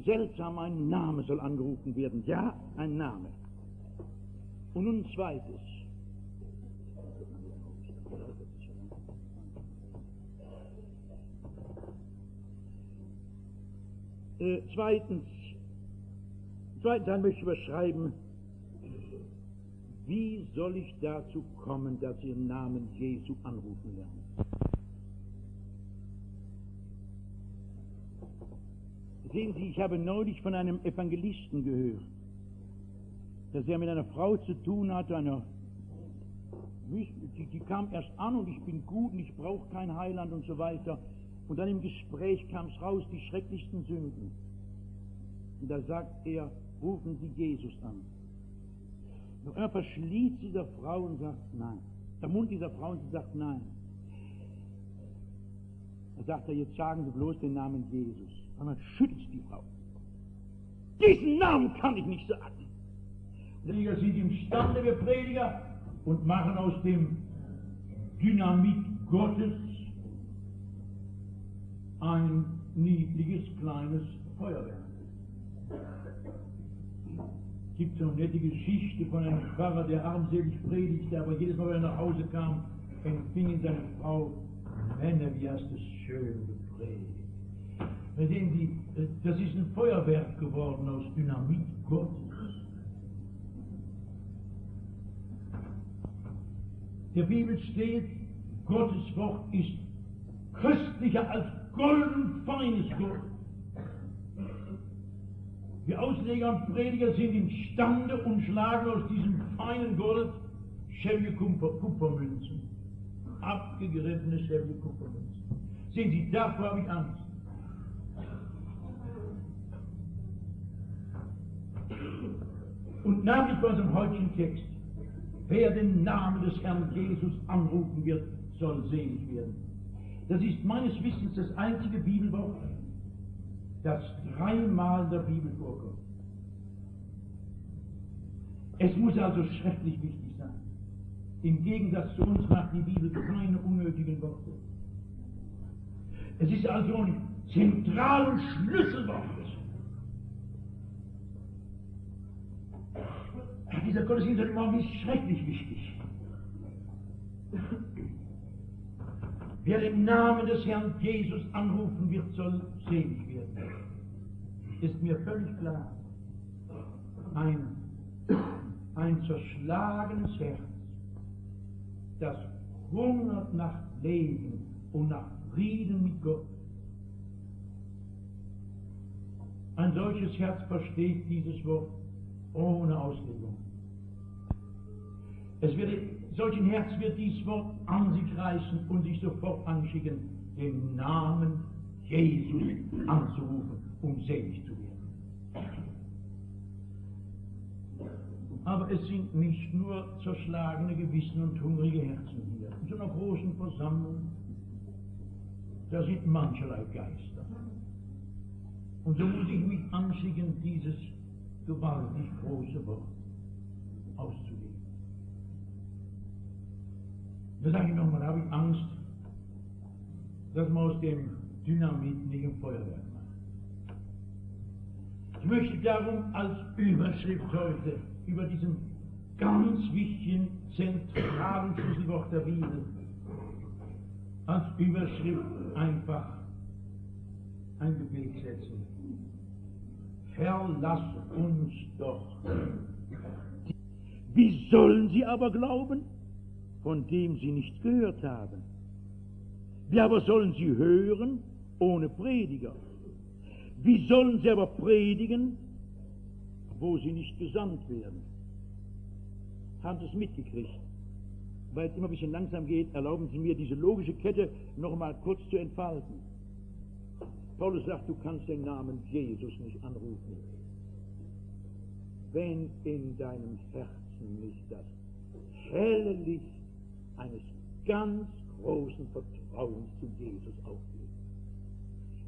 seltsam, ein Name soll angerufen werden. Ja, ein Name. Und nun ein zweites. Zweiten Teil möchte ich überschreiben, wie soll ich dazu kommen, dass Sie im Namen Jesu anrufen lernen? Sehen Sie, ich habe neulich von einem Evangelisten gehört, dass er mit einer Frau zu tun hatte, die kam erst an und ich bin gut und ich brauche kein Heiland und so weiter. Und dann im Gespräch kam es raus, die schrecklichsten Sünden. Und da sagt er, rufen Sie Jesus an. Doch er verschließt dieser Frau und sagt nein. Der Mund dieser Frau und sie sagt nein. Da sagt er, jetzt sagen Sie bloß den Namen Jesus. Und dann schüttelt die Frau. Diesen Namen kann ich nicht sagen. Wir sind imstande, wir Prediger, und machen aus dem Dynamit Gottes ein niedliches, kleines Feuerwerk. Es gibt so eine nette Geschichte von einem Pfarrer, der armselig predigte, aber jedes Mal, wenn er nach Hause kam, empfing ihn seine Frau, Männer, wie hast du es schön gepredigt. Sehen Sie, das ist ein Feuerwerk geworden aus Dynamit Gottes. In der Bibel steht, Gottes Wort ist köstlicher als Gold und feines Gold. Wir Ausleger und Prediger sind imstande und schlagen aus diesem feinen Gold schäbige Kupfermünzen. Abgegriffene schäbige Kupfermünzen. Sehen Sie, davor habe ich Angst. Und namentlich bei unserem heutigen Text, wer den Namen des Herrn Jesus anrufen wird, soll selig werden. Das ist meines Wissens das einzige Bibelwort, das dreimal in der Bibel vorkommt. Es muss also schrecklich wichtig sein. Im Gegensatz zu uns macht die Bibel keine unnötigen Worte. Es ist also ein Zentral- und Schlüsselwort. Dieser Gottesdienst heute Morgen ist schrecklich wichtig. Wer den Namen des Herrn Jesus anrufen wird, soll selig werden. Ist mir völlig klar. Ein zerschlagenes Herz, das hungert nach Leben und nach Frieden mit Gott. Ein solches Herz versteht dieses Wort ohne Auslegung. Solch ein Herz wird dieses Wort an sich reißen und sich sofort anschicken, den Namen Jesus anzurufen, um selig zu werden. Aber es sind nicht nur zerschlagene Gewissen und hungrige Herzen hier. In so einer großen Versammlung, da sind mancherlei Geister. Und so muss ich mich anschicken, dieses gewaltig große Wort auszulegen. Da sage ich nochmal, da habe ich Angst, dass man aus dem Dynamit nicht ein Feuerwerk macht. Ich möchte darum als Überschrift heute über diesem ganz wichtigen, zentralen Schlüsselwort der Bibel, als Überschrift einfach ein Gebet setzen. Herr, lass uns doch. Wie sollen sie aber glauben, von dem sie nicht gehört haben? Wie aber sollen sie hören ohne Prediger? Wie sollen sie aber predigen, wo sie nicht gesandt werden? Haben Sie es mitgekriegt? Weil es immer ein bisschen langsam geht, erlauben Sie mir, diese logische Kette noch mal kurz zu entfalten. Paulus sagt, du kannst den Namen Jesus nicht anrufen, wenn in deinem Herzen nicht das helle Licht eines ganz großen Vertrauens zu Jesus aufgeht.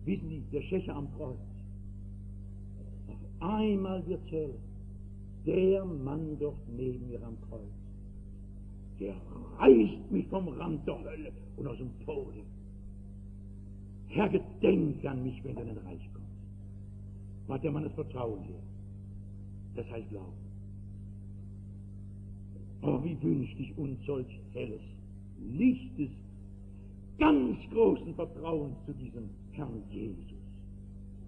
Wissen Sie, der Schächer am Kreuz, auf einmal wird hell, der Mann dort neben mir am Kreuz, der reißt mich vom Rand der Hölle und aus dem Tode. Herr, gedenk an mich, wenn du in dein Reich kommst. Wo hat der Mann das Vertrauen her? Das heißt Glauben. Oh, wie wünschte ich uns solch helles, lichtes, ganz großen Vertrauens zu diesem Herrn Jesus.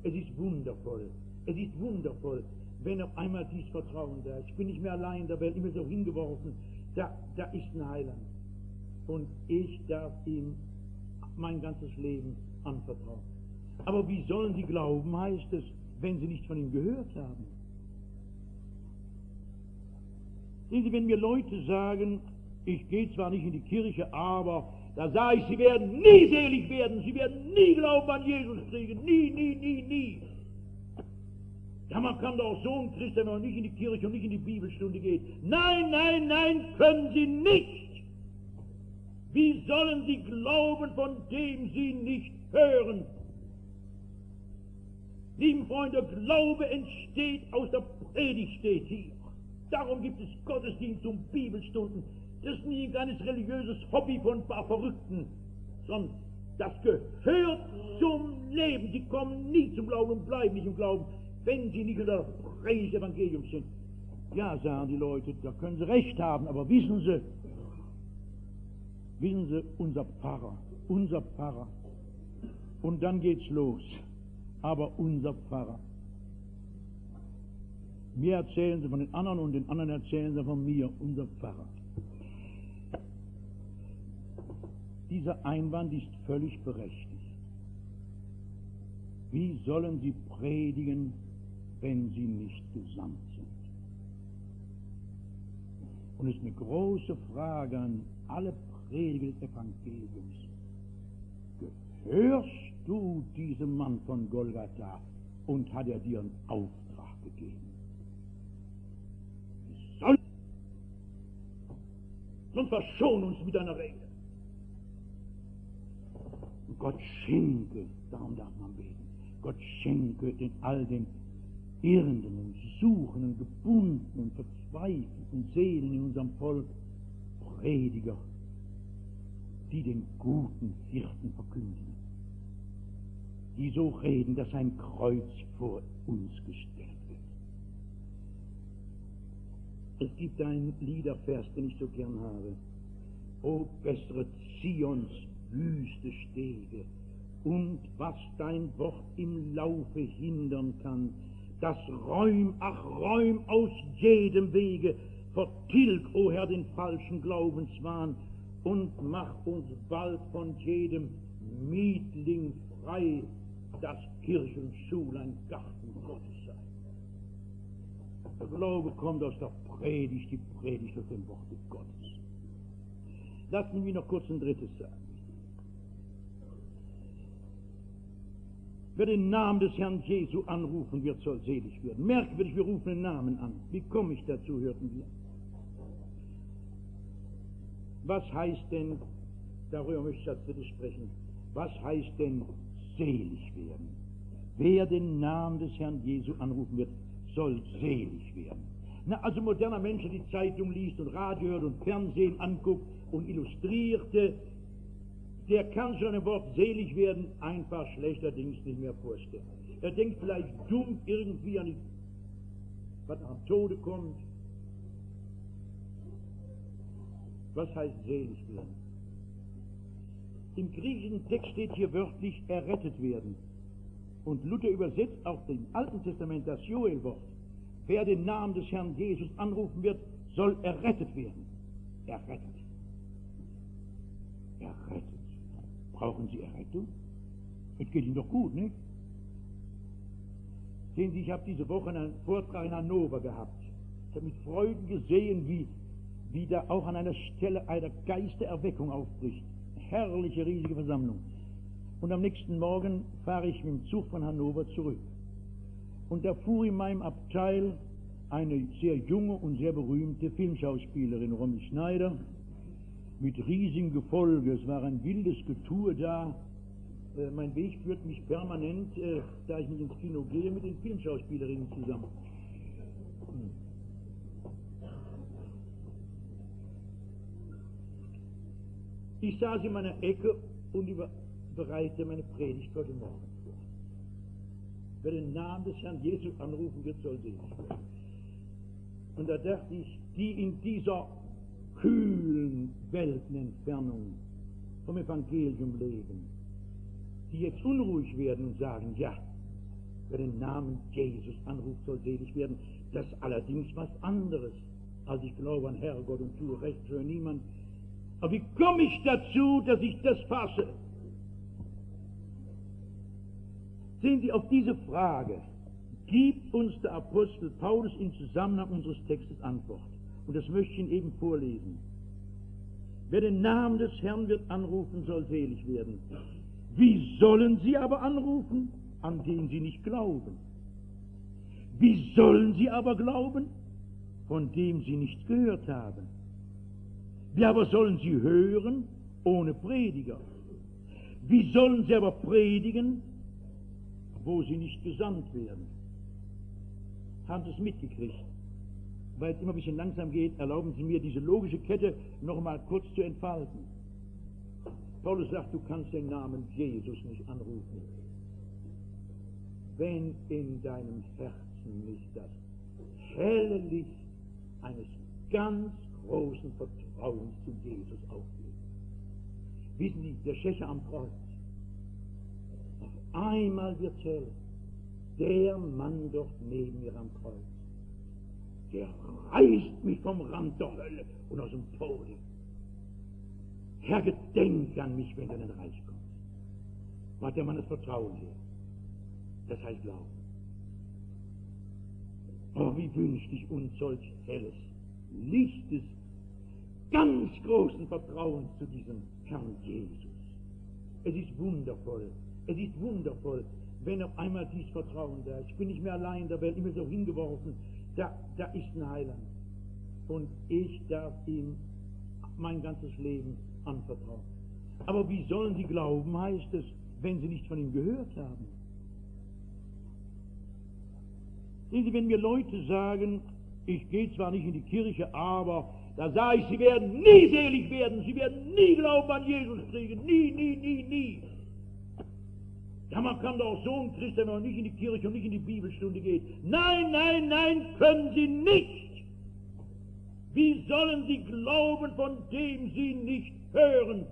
Es ist wundervoll. Es ist wundervoll, wenn auf einmal dies Vertrauen da ist. Ich bin nicht mehr allein in der Welt, immer so hingeworfen. Da ist ein Heiland. Und ich darf ihm mein ganzes Leben anvertrauen. Aber wie sollen sie glauben, heißt es, wenn sie nicht von ihm gehört haben? Sehen Sie, wenn mir Leute sagen, ich gehe zwar nicht in die Kirche, aber da sage ich, sie werden nie selig werden, sie werden nie Glauben an Jesus kriegen, nie, nie, nie, nie. Ja, man kann doch auch so ein Christ, wenn man nicht in die Kirche und nicht in die Bibelstunde geht. Nein, nein, nein, können sie nicht. Wie sollen sie glauben, von dem sie nicht hören? Lieben Freunde, Glaube entsteht aus der Predigt, steht hier. Darum gibt es Gottesdienst und Bibelstunden. Das ist nie ein kleines religiöses Hobby von ein paar Verrückten, sondern das gehört zum Leben. Sie kommen nie zum Glauben und bleiben nicht im Glauben, wenn sie nicht unter der Predigt des Evangeliums sind. Ja, sagen die Leute, da können sie recht haben, aber wissen Sie, unser Pfarrer, und dann geht's los, aber unser Pfarrer. Mir erzählen sie von den anderen und den anderen erzählen sie von mir, unser Pfarrer. Dieser Einwand ist völlig berechtigt. Wie sollen sie predigen, wenn sie nicht gesandt sind? Und es ist eine große Frage an alle Prediger des Evangeliums. Gehörst du diesem Mann von Golgatha und hat er dir einen Auftrag gegeben? Sonst verschon uns mit deiner Rede. Und Gott schenke, darum darf man beten, Gott schenke all den Irrenden und Suchenden, Gebundenen, verzweifelten Seelen in unserem Volk Prediger, die den guten Hirten verkündigen, die so reden, dass ein Kreuz vor uns gestellt wird. Es gibt einen Liedervers, den ich so gern habe. O bessere Zions wüste Stege, und was dein Wort im Laufe hindern kann, das räum aus jedem Wege, vertilg, o Herr, den falschen Glaubenswahn und mach uns bald von jedem Mietling frei, dass Kirche und Schule ein Garten Gottes sei. Der Glaube kommt aus der Predigt, die Predigt aus dem Worte Gottes. Lassen Sie mich noch kurz ein drittes sagen. Wer den Namen des Herrn Jesu anrufen wird, soll selig werden. Merkwürdig, wir rufen den Namen an. Wie komme ich dazu, hörten wir. Was heißt denn, darüber möchte ich als drittes sprechen, was heißt denn selig werden? Wer den Namen des Herrn Jesu anrufen wird, soll selig werden. Na, also moderner Mensch, der die Zeitung liest und Radio hört und Fernsehen anguckt und illustrierte, der kann schon ein Wort selig werden einfach schlechterdings nicht mehr vorstellen. Er denkt vielleicht dumm irgendwie an was nach dem Tode kommt. Was heißt selig werden? Im griechischen Text steht hier wörtlich errettet werden. Und Luther übersetzt auch im Alten Testament das Joel-Wort. Wer den Namen des Herrn Jesus anrufen wird, soll errettet werden. Errettet. Errettet. Brauchen Sie Errettung? Es geht Ihnen doch gut, nicht? Sehen Sie, ich habe diese Woche einen Vortrag in Hannover gehabt. Ich habe mit Freuden gesehen, wie da auch an einer Stelle eine Geistererweckung aufbricht. Eine herrliche, riesige Versammlung. Und am nächsten Morgen fahre ich mit dem Zug von Hannover zurück. Und da fuhr in meinem Abteil eine sehr junge und sehr berühmte Filmschauspielerin, Romy Schneider, mit riesigem Gefolge. Es war ein wildes Getue da. Mein Weg führt mich permanent, da ich nicht ins Kino gehe, mit den Filmschauspielerinnen zusammen. Ich saß in meiner Ecke und bereite meine Predigt heute Morgen vor. Wer den Namen des Herrn Jesus anrufen wird, soll selig werden. Und da dachte ich, die in dieser kühlen Weltenentfernung vom Evangelium leben, die jetzt unruhig werden und sagen, ja, wer den Namen Jesus anruft, soll selig werden. Das ist allerdings was anderes, als ich glaube an Herrgott und tue recht für niemand. Aber wie komme ich dazu, dass ich das fasse? Sehen Sie, auf diese Frage gibt uns der Apostel Paulus im Zusammenhang unseres Textes Antwort. Und das möchte ich Ihnen eben vorlesen. Wer den Namen des Herrn wird anrufen, soll selig werden. Wie sollen sie aber anrufen, an den sie nicht glauben? Wie sollen sie aber glauben, von dem sie nicht gehört haben? Wie aber sollen sie hören, ohne Prediger? Wie sollen sie aber predigen, wo sie nicht gesandt werden? Haben Sie es mitgekriegt? Weil es immer ein bisschen langsam geht, erlauben Sie mir, diese logische Kette noch mal kurz zu entfalten. Paulus sagt, du kannst den Namen Jesus nicht anrufen, wenn in deinem Herzen nicht das helle Licht eines ganz großen Vertrauens zu Jesus aufgeht. Wissen Sie, der Schächer am Kreuz, auf einmal wird hell, der Mann dort neben mir am Kreuz, der reißt mich vom Rand der Hölle und aus dem Tode. Herr, gedenk an mich, wenn du in dein Reich kommst. Wo hat der Mann das Vertrauen her? Das heißt Glauben. Oh, wie wünschte ich uns solch helles, lichtes, ganz großen Vertrauen zu diesem Herrn Jesus. Es ist wundervoll, wenn auf einmal dieses Vertrauen da ist. Ich bin nicht mehr allein, da werde ich immer so hingeworfen. Da ist ein Heiland. Und ich darf ihm mein ganzes Leben anvertrauen. Aber wie sollen sie glauben, heißt es, wenn sie nicht von ihm gehört haben? Sehen Sie, wenn mir Leute sagen, ich gehe zwar nicht in die Kirche, aber da sage ich, sie werden nie selig werden, sie werden nie Glauben an Jesus kriegen, nie. Ja, man kann doch auch so ein Christ, wenn man nicht in die Kirche und nicht in die Bibelstunde geht. Nein, können sie nicht. Wie sollen sie glauben, von dem sie nicht hören?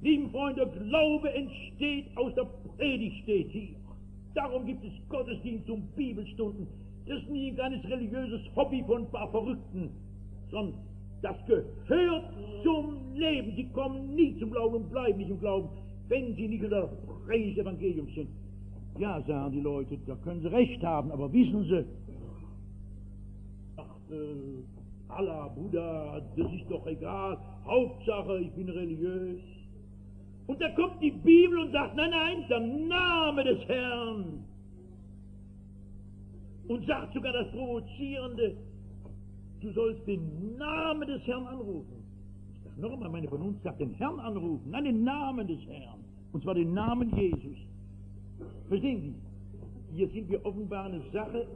Lieben Freunde, Glaube entsteht aus der Predigt, steht hier. Darum gibt es Gottesdienst und Bibelstunden. Das ist nie ein kleines religiöses Hobby von ein paar Verrückten, sondern das gehört zum Leben. Sie kommen nie zum Glauben und bleiben nicht im Glauben, wenn sie nicht unter der Predigt des Evangeliums sind. Ja, sagen die Leute, da können sie recht haben, aber wissen Sie, Allah, Buddha, das ist doch egal, Hauptsache, ich bin religiös. Und da kommt die Bibel und sagt, nein, der Name des Herrn. Und sagt sogar das Provozierende, du sollst den Namen des Herrn anrufen. Ich sage nochmal, meine Vernunft sagt den Herrn anrufen, nein, den Namen des Herrn. Und zwar den Namen Jesus. Verstehen Sie? Hier sind wir offenbar eine Sache,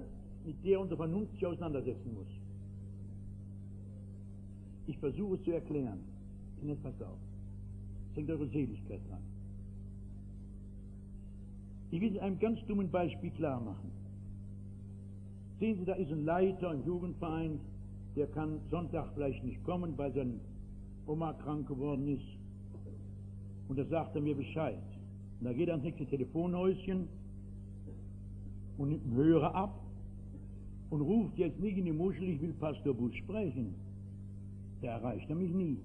mit der unsere Vernunft sich auseinandersetzen muss. Ich versuche es zu erklären. Und jetzt passt auf. Es hängt eure Seligkeit dran. Ich will es einem ganz dummen Beispiel klar machen. Sehen Sie, da ist ein Leiter im Jugendverein, der kann Sonntag vielleicht nicht kommen, weil seine Oma krank geworden ist. Und da sagt er mir Bescheid. Und da geht er ans nächste Telefonhäuschen und nimmt einen Hörer ab und ruft jetzt nicht in die Muschel, ich will Pastor Busch sprechen. Da erreicht er mich nie.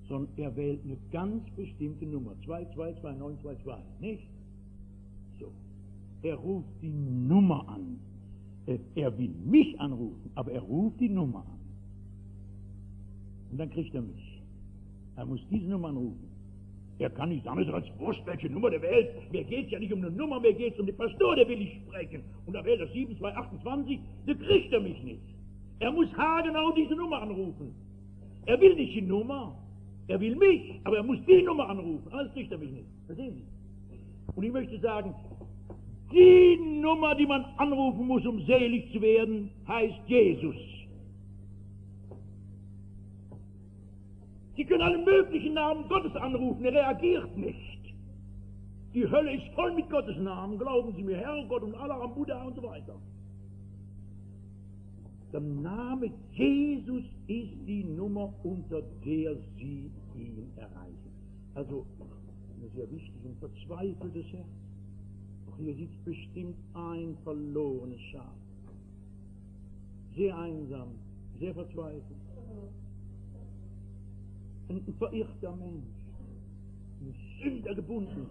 Sondern er wählt eine ganz bestimmte Nummer, 222922, nicht? So. Er ruft die Nummer an. Er will mich anrufen, aber er ruft die Nummer an. Und dann kriegt er mich. Er muss diese Nummer anrufen. Er kann nicht sagen, es ist als Wurscht, welche Nummer der wählt. Mir geht es ja nicht um eine Nummer, mir geht es um den Pastor, der will ich sprechen. Und da wählt er 7228, da kriegt er mich nicht. Er muss haargenau diese Nummer anrufen. Er will nicht die Nummer, er will mich, aber er muss die Nummer anrufen, sonst kriegt er mich nicht. Verstehen Sie? Und ich möchte sagen, die Nummer, die man anrufen muss, um selig zu werden, heißt Jesus. Sie können alle möglichen Namen Gottes anrufen, er reagiert nicht. Die Hölle ist voll mit Gottes Namen, glauben Sie mir, Herrgott und Allah, Buddha und so weiter. Der Name Jesus ist die Nummer, unter der Sie ihn erreichen. Also, eine sehr wichtige und verzweifeltes Herz. Hier sitzt bestimmt ein verlorenes Schaf. Sehr einsam, sehr verzweifelt. Ein verirrter Mensch, ein Sünder gebunden.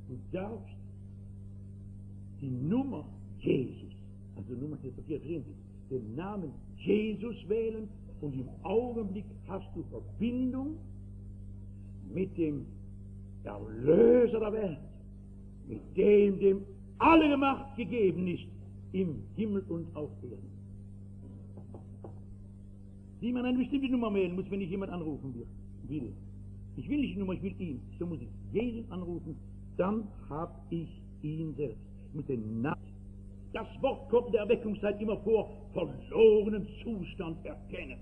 Du darfst die Nummer Jesus, also Nummer ist verkehrt, den Namen Jesus wählen und im Augenblick hast du Verbindung mit dem Erlöser der Welt, mit dem alle Macht gegeben ist im Himmel und auf Erden. Wie man eine bestimmte Nummer wählen muss, wenn ich jemand anrufen will. Ich will nicht die Nummer, ich will ihn. So muss ich Jesus anrufen, dann habe ich ihn selbst. Ich muss den Namen. Das Wort kommt in der Erweckungszeit immer vor, verlorenen Zustand erkennen.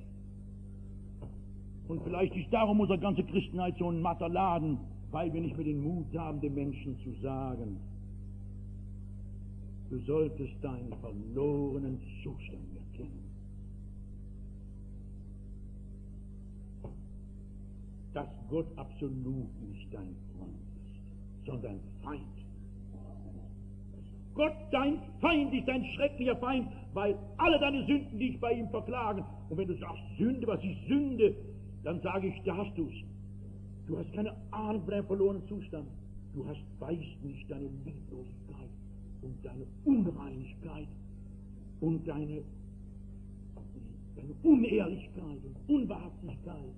Und vielleicht ist darum unsere ganze Christenheit so ein matter Laden, weil wir nicht mehr den Mut haben, den Menschen zu sagen, du solltest deinen verlorenen Zustand erkennen. Dass Gott absolut nicht dein Freund ist, sondern dein Feind. Gott, dein Feind, ist ein schrecklicher Feind, weil alle deine Sünden dich bei ihm verklagen. Und wenn du sagst, Sünde, was ist Sünde? Dann sage ich, da hast du es. Du hast keine Ahnung von deinem verlorenen Zustand. Du weißt nicht deine Lieblosigkeit und deine Unreinigkeit und deine Unehrlichkeit und Unwahrhaftigkeit,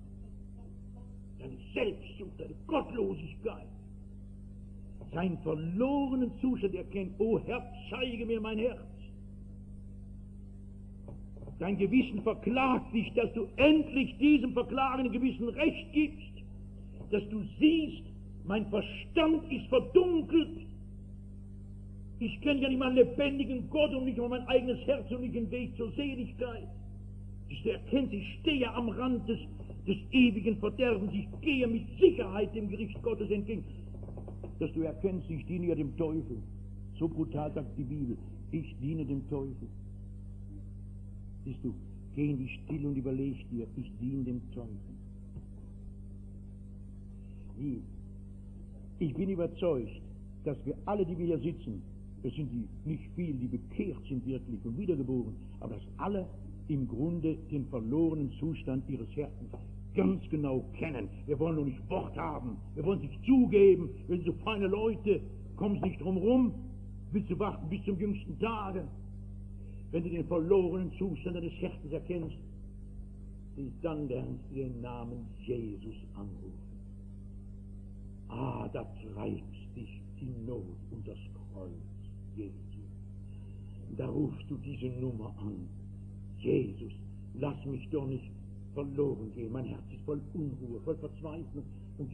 deine Selbstsucht, deine Gottlosigkeit. Seinen verlorenen Zustand erkennt. O Herr, zeige mir mein Herz. Dein Gewissen verklagt dich, dass du endlich diesem verklagenden Gewissen Recht gibst, dass du siehst, mein Verstand ist verdunkelt. Ich kenne ja nicht meinen lebendigen Gott und nicht mal mein eigenes Herz und nicht den Weg zur Seligkeit. Dass du erkennst, ich stehe am Rand des ewigen Verderbens. Ich gehe mit Sicherheit dem Gericht Gottes entgegen. Dass du erkennst, ich diene ja dem Teufel. So brutal sagt die Bibel, ich diene dem Teufel. Siehst du, geh in die Stille und überleg dir, ich diene dem Teufel. Wie? Ich bin überzeugt, dass wir alle, die wir hier sitzen, das sind die nicht viel, die bekehrt sind wirklich und wiedergeboren, aber dass alle im Grunde den verlorenen Zustand ihres Herzens ganz genau kennen. Wir wollen nur nicht Wort haben, wir wollen sich zugeben, wir sind so feine Leute, kommst nicht drum rum, willst du warten bis zum jüngsten Tage. Wenn du den verlorenen Zustand deines Herzens erkennst, dann lernst du den Namen Jesus anrufen. Ah, da treibt dich die Not und das Kreuz Jesu. Da rufst du diese Nummer an. Jesus, lass mich doch nicht verloren gehen. Mein Herz ist voll Unruhe, voll Verzweiflung. Und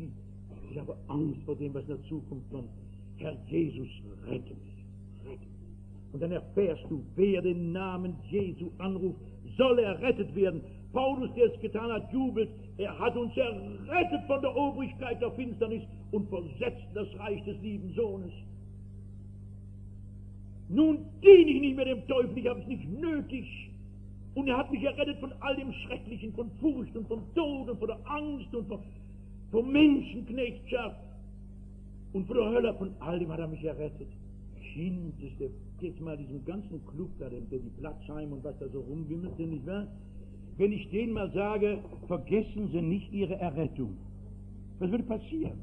ich habe Angst vor dem, was in der Zukunft kommt. Herr Jesus, rette mich. Rette mich. Und dann erfährst du, wer den Namen Jesu anruft, soll errettet werden. Paulus, der es getan hat, jubelt. Er hat uns errettet von der Obrigkeit der Finsternis und versetzt in das Reich des lieben Sohnes. Nun diene ich nicht mehr dem Teufel, ich habe es nicht nötig. Und er hat mich errettet von all dem Schrecklichen, von Furcht und von Tod und von der Angst und von Menschenknechtschaft und von der Hölle. Von all dem hat er mich errettet. Kind, jetzt mal diesen ganzen Klub da, der die Platzheim und was da so rumwimmelt, nicht wahr? Wenn ich denen mal sage, vergessen Sie nicht Ihre Errettung, was würde passieren?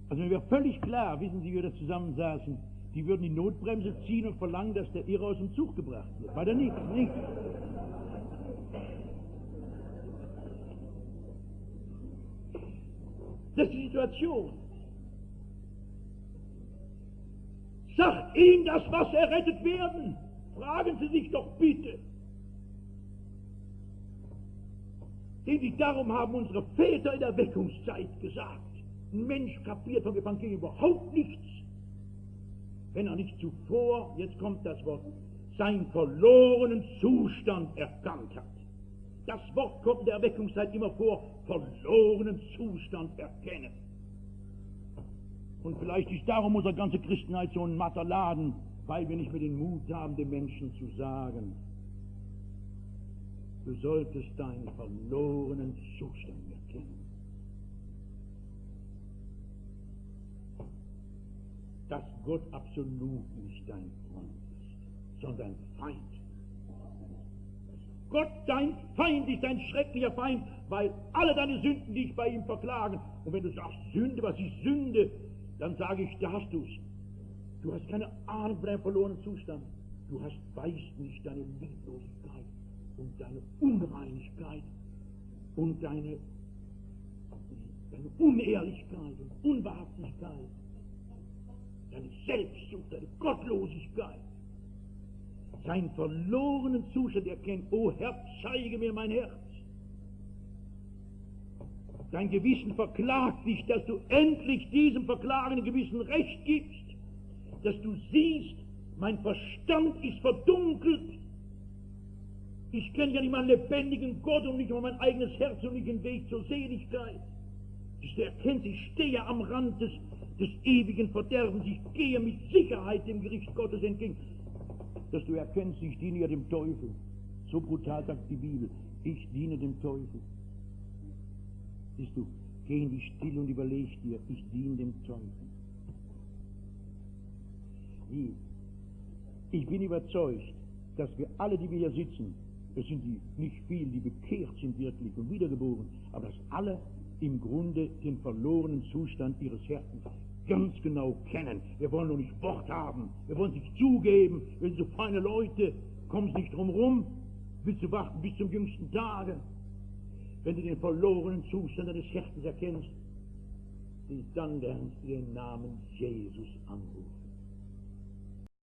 Also mir wäre völlig klar, wissen Sie, wie wir da zusammensaßen, die würden die Notbremse ziehen und verlangen, dass der Irre aus dem Zug gebracht wird. Weiter nicht. Das ist die Situation. Sagt ihm das, was errettet werden. Fragen Sie sich doch bitte. Denn darum haben unsere Väter in der Erweckungszeit gesagt, ein Mensch kapiert vom Evangelium überhaupt nichts, wenn er nicht zuvor, jetzt kommt das Wort, seinen verlorenen Zustand erkannt hat. Das Wort kommt in der Erweckungszeit immer vor, verlorenen Zustand erkennen. Und vielleicht ist darum unsere ganze Christenheit so ein matter Laden, weil wir nicht mehr den Mut haben, den Menschen zu sagen, du solltest deinen verlorenen Zustand erkennen. dass Gott absolut nicht dein Freund ist, sondern Feind. Gott, dein Feind, ist ein schrecklicher Feind, weil alle deine Sünden dich bei ihm verklagen. Und wenn du sagst, Sünde, was ist Sünde? Dann sage ich, da hast du es. Du hast keine Ahnung von deinem verlorenen Zustand. Du weißt nicht deine Lieblosigkeit und deine Unreinigkeit und deine Unehrlichkeit und Unwahrhaftigkeit, deine Selbstsucht, deine Gottlosigkeit, seinen verlorenen Zustand erkennt. O Herr, zeige mir mein Herz. Dein Gewissen verklagt dich, dass du endlich diesem verklagenden Gewissen Recht gibst, dass du siehst, mein Verstand ist verdunkelt. Ich kenne ja nicht meinen lebendigen Gott und nicht mal mein eigenes Herz und nicht den Weg zur Seligkeit. Dass du erkennst, ich stehe am Rand des ewigen Verderbens. Ich gehe mit Sicherheit dem Gericht Gottes entgegen. Dass du erkennst, ich diene ja dem Teufel. So brutal sagt die Bibel. Ich diene dem Teufel. Siehst du, geh in die Stille und überleg dir, ich diene dem Teufel. Ich bin überzeugt, dass wir alle, die wir hier sitzen, es sind die nicht viel, die bekehrt sind wirklich und wiedergeboren, aber dass alle im Grunde den verlorenen Zustand ihres Herzens ganz genau kennen. Wir wollen nur nicht Wort haben, wir wollen sich zugeben, wir sind so feine Leute, kommst nicht drum rum, willst du warten bis zum jüngsten Tage. Wenn du den verlorenen Zustand deines Herzens erkennst, dann lernst du den Namen Jesus anrufen.